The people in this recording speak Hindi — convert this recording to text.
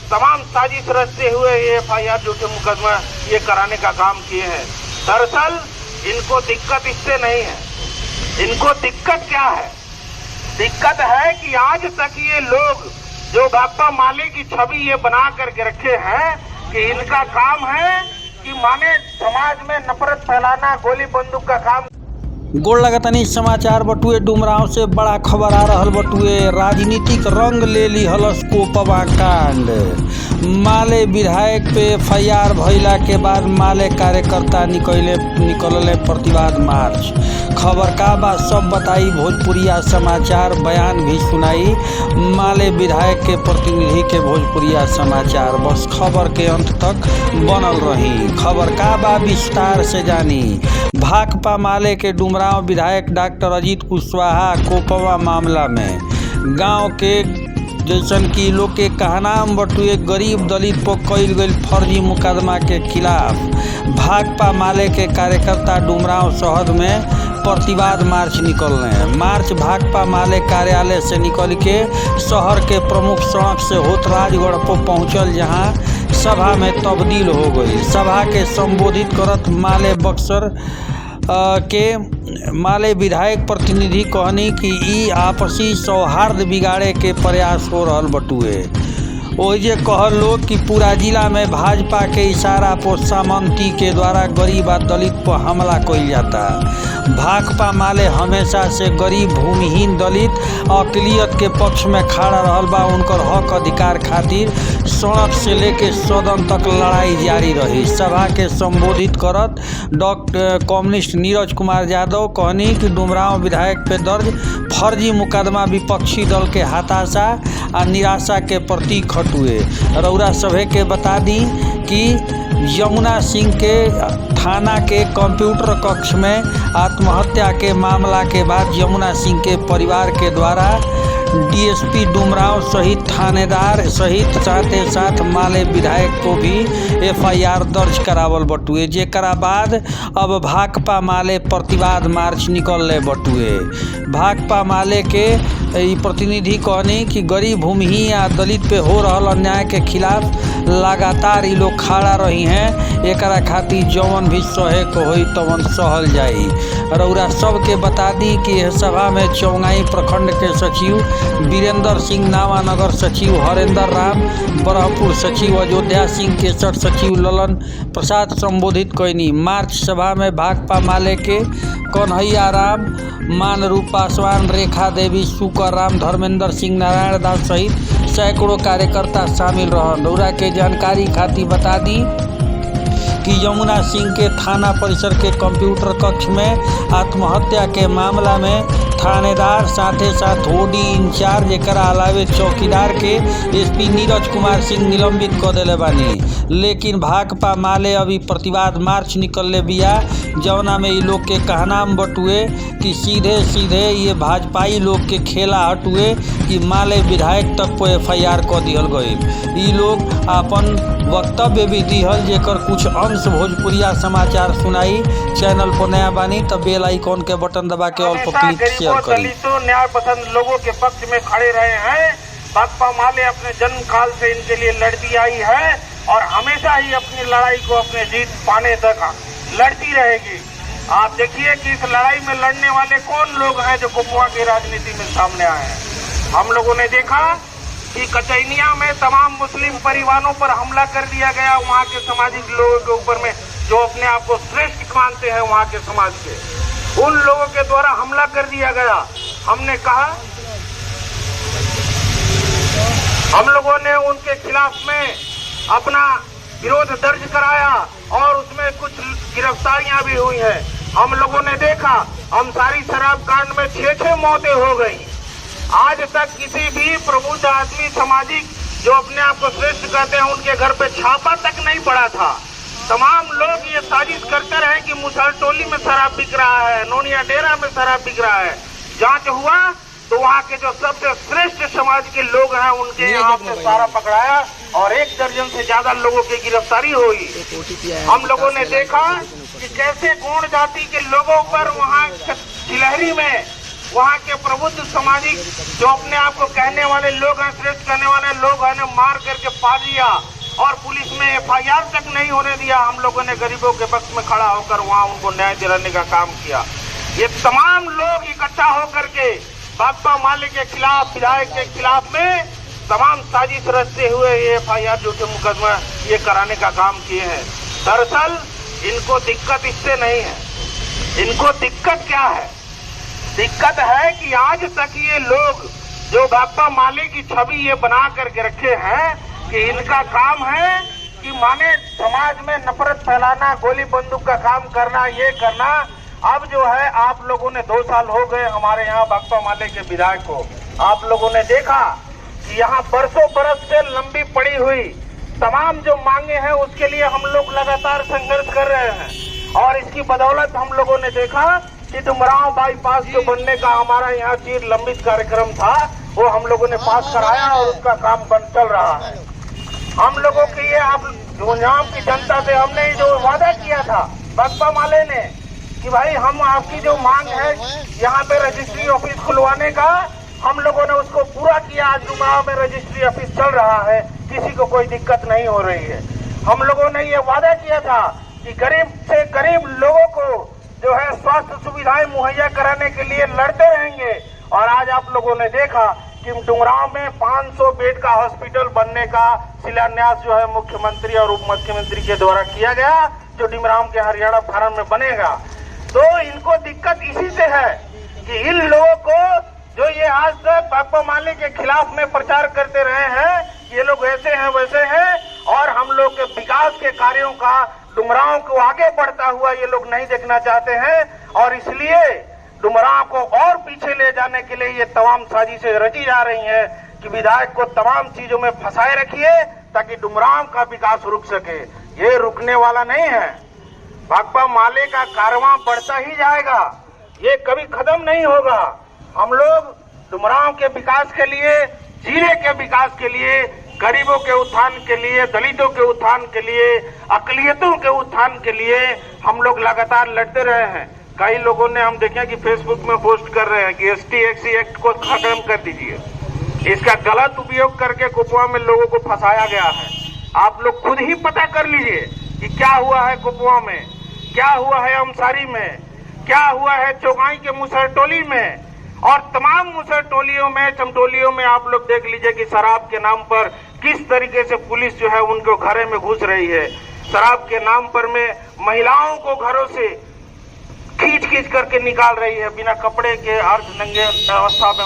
तमाम साजिश रचते हुए ये FIR झूठे मुकदमा ये कराने का काम किए हैं। दरअसल इनको दिक्कत इससे नहीं है, इनको दिक्कत क्या है? दिक्कत है कि आज तक ये लोग जो भाकपा माले की छवि ये बना करके रखे हैं कि इनका काम है कि माने समाज में नफरत फैलाना, गोली बंदूक का काम। गोड़ लगतनी समाचार बटुए डुमराव से बड़ा खबर आ रहल बटुए। राजनीतिक रंग ले ली हलस कोपवा कांड। माले विधायक पे FIR भइला के बाद माले कार्यकर्ता निकलले प्रतिवाद मार्च। खबर का बा सब बताई, भोजपुरिया समाचार बयान भी सुनाई। माले विधायक के प्रतिनिधि के भोजपुरिया समाचार, बस खबर के अंत तक बनल रही। खबर का बा विस्तार से जानी। भाकपा माले के डुमराव विधायक डॉक्टर अजीत कुशवाहा कोपवा मामला में गांव के जैसन कि लोग के कहनाम बटुए गरीब दलित पर कईल गई फर्जी मुकदमा के खिलाफ भाकपा माले के कार्यकर्ता डुमराव शहर में प्रतिवाद मार्च निकलने हैं। मार्च भाकपा माले कार्यालय से निकल के शहर के प्रमुख सड़क से होत राजगढ़ पर पहुंचल, जहां सभा में तब्दील हो गई। सभा के संबोधित करत माले बक्सर के माले विधायक प्रतिनिधि कहनी कि ई आपसी सौहार्द बिगाड़े के प्रयास हो रहल बटुए। ओजे कहल लोग कि पूरा जिला में भाजपा के इशारा पर सामंती के द्वारा गरीब और दलित पर हमला कइल जाता। भाकपा माले हमेशा से गरीब, भूमिहीन, दलित अकलियत के पक्ष में खड़ा रहल बा। उनकर हक अधिकार खातिर सड़क से लेके सदन तक लड़ाई जारी रही। सभा के संबोधित करत डॉक्टर कम्युनिस्ट नीरज कुमार यादव कहनी कि डुमराव विधायक पे दर्ज फर्जी मुकदमा विपक्षी दल के हताशा और निराशा के प्रतीक हटुए। रउरा सभे के बता दी कि यमुना सिंह के थाना के कंप्यूटर कक्ष में आत्महत्या के मामला के बाद यमुना सिंह के परिवार के द्वारा DSP डुमराव सहित थानेदार सहित साथ माले विधायक को भी FIR दर्ज करावल बटुए। जेकरा बाद अब भाकपा माले प्रतिवाद मार्च निकलले बटुए। भाकपा माले के प्रतिनिधि कहनी कि गरीब, भूमिहीन या दलित पे हो रहल अन्याय के खिलाफ लगातार ये लोग खड़ा रही हैं। एकरा खातिर जवन भी सहे को होई तवन सहल जाई। रउरा सबके बता दी कि सभा में चौंगाई प्रखंड के सचिव वीरेंद्र सिंह, नावानगर सचिव हरेंद्र राम, बरहपुर सचिव अयोध्या सिंह, केसर सचिव ललन प्रसाद संबोधित कैनी। मार्च सभा में भाकपा माले के कन्हैया राम, मान रूप पासवान, रेखा देवी, सुकर राम, धर्मेंद्र सिंह, नारायण दास सहित सैकड़ों कार्यकर्ता शामिल रहन। रउरा के जानकारी खातिर बता दी कि यमुना सिंह के थाना परिसर के कंप्यूटर कक्ष में आत्महत्या के मामला में थानेदार साथे साथ OD इंचार्ज एकरा अलावे चौकीदार के SP नीरज कुमार सिंह निलंबित कर दिले बानी। लेकिन भाकपा माले अभी प्रतिवाद मार्च निकलले बिया, जवना में ये लोग के कहनाम बटुए कि सीधे सीधे ये भाजपाई लोग के खेला हटुए कि माले विधायक तक को FIR कर दिहल गई। ये लोग अपन वक्तव्य भी दिहल, जेकर कुछ अंश भोजपुरिया समाचार सुनाई। चैनल पर नया बानी तब बेल आइकॉन के बटन दबा के ऑल पर क्लिक शेयर करें। दलितों, न्याय पसंद लोगों के पक्ष में खड़े रहे हैं। भाकपा माले अपने जन्म काल से इनके लिए लड़ती आई है और हमेशा ही अपनी लड़ाई को अपने जीत पाने तक लड़ती रहेगी। आप देखिए कि इस लड़ाई में लड़ने वाले कौन लोग हैं जो कोपवा की राजनीति में सामने आए हैं। हम लोगों ने देखा कि कचैनिया में तमाम मुस्लिम परिवारों पर हमला कर दिया गया, वहाँ के सामाजिक लोगों के ऊपर में जो अपने आप को श्रेष्ठ मानते हैं वहाँ के समाज के, उन लोगों के द्वारा हमला कर दिया गया। हमने कहा, हम लोगों ने उनके खिलाफ में अपना विरोध दर्ज कराया और उसमें कुछ गिरफ्तारियां भी हुई हैं। हम लोगों ने देखा अंसारी शराब कांड में 6 मौतें हो गई। आज तक किसी भी प्रबुद्ध आदमी, सामाजिक जो अपने आप को श्रेष्ठ कहते हैं, उनके घर पे छापा तक नहीं पड़ा था। तमाम लोग ये साजिश करते रहे कि मुसल टोली में शराब बिक रहा है, नोनिया डेरा में शराब बिक रहा है। जांच हुआ तो वहाँ के जो सबसे श्रेष्ठ समाज के लोग हैं उनके यहाँ पे सारा पकड़ाया और 1 दर्जन से ज्यादा लोगों की गिरफ्तारी हुई। हम लोगों ने देखा कि कैसे गौड़ जाति के लोगों पर वहाँ चिलहरी में वहाँ के प्रबुद्ध सामाजिक जो अपने आप को कहने वाले लोग हैं, श्रेष्ठ कहने वाले लोग हैं, मार करके पा दिया और पुलिस में FIR तक नहीं होने दिया। हम लोगों ने गरीबों के पक्ष में खड़ा होकर वहाँ उनको न्याय दिलाने का काम किया। ये तमाम लोग इकट्ठा होकर के भाकपा माले के खिलाफ, विधायक के खिलाफ में तमाम साजिश रचते हुए ये FIR झूठे मुकदमा ये कराने का काम किए हैं। दरअसल इनको दिक्कत इससे नहीं है। इनको दिक्कत क्या है? दिक्कत है कि आज तक ये लोग जो भाकपा माले की छवि ये बना करके रखे हैं कि इनका काम है कि माने समाज में नफरत फैलाना, गोली बंदूक का काम करना, ये करना। अब जो है आप लोगों ने 2 साल हो गए हमारे यहाँ भाकपा माले के विधायक को, आप लोगों ने देखा कि यहाँ बरसों बरस से लंबी पड़ी हुई तमाम जो मांगे हैं उसके लिए हम लोग लगातार संघर्ष कर रहे हैं। और इसकी बदौलत हम लोगों ने देखा कि डुमरांव बाईपास जो बनने का हमारा यहाँ चीर लंबित कार्यक्रम था वो हम लोगों ने पास कराया और उसका काम चल रहा है। हम लोगों के लिए आप डुमरांव की जनता से हमने जो वादा किया था भाकपा माले ने कि भाई हम आपकी जो मांग है यहाँ पे रजिस्ट्री ऑफिस खुलवाने का, हम लोगों ने उसको पूरा किया। आज डुमरांव में रजिस्ट्री ऑफिस चल रहा है, किसी को कोई दिक्कत नहीं हो रही है। हम लोगों ने ये वादा किया था कि गरीब से गरीब लोगों को जो है स्वास्थ्य सुविधाएं मुहैया कराने के लिए लड़ते रहेंगे। और आज आप लोगों ने देखा कि डुमरांव में 500 बेड का हॉस्पिटल बनने का शिलान्यास जो है मुख्यमंत्री और उप मुख्यमंत्री के द्वारा किया गया, जो डुमरांव के हरियाणा फार्म में बनेगा। तो इनको दिक्कत इसी से है कि इन लोगों को जो ये आज तक भाकपा माले के खिलाफ में प्रचार करते रहे हैं, ये लोग ऐसे हैं वैसे हैं, और हम लोग के विकास के कार्यों का डुमरांव को आगे बढ़ता हुआ ये लोग नहीं देखना चाहते हैं। और इसलिए डुमरांव को और पीछे ले जाने के लिए ये तमाम साजिशें रची जा रही हैं कि विधायक को तमाम चीजों में फंसाए रखिए ताकि डुमरांव का विकास रुक सके। ये रुकने वाला नहीं है। भाकपा माले का कारवां बढ़ता ही जाएगा, ये कभी खत्म नहीं होगा। हम लोग डुमरांव के विकास के लिए, जिले के विकास के लिए, गरीबों के उत्थान के लिए, दलितों के उत्थान के लिए, अकलियतों के उत्थान के लिए हम लोग लगातार लड़ते रहे हैं। कई लोगों ने हम देखें कि फेसबुक में पोस्ट कर रहे हैं कि ST एक्ट को खत्म कर दीजिए। इसका गलत उपयोग करके कुपवा में लोगों को फंसाया गया है। आप लोग खुद ही पता कर लीजिए कि क्या हुआ है कुपवा में, क्या हुआ है अमसारी में, क्या हुआ है चौगाई के मुसहरटोली में, और तमाम मुसहरटोलियों में, चमटोलियों में आप लोग देख लीजिए कि शराब के नाम पर किस तरीके से पुलिस जो है उनको घरे में घुस रही है। शराब के नाम पर में महिलाओं को घरों से खींच खींच करके निकाल रही है, बिना कपड़े के अर्ध नंगे अवस्था में।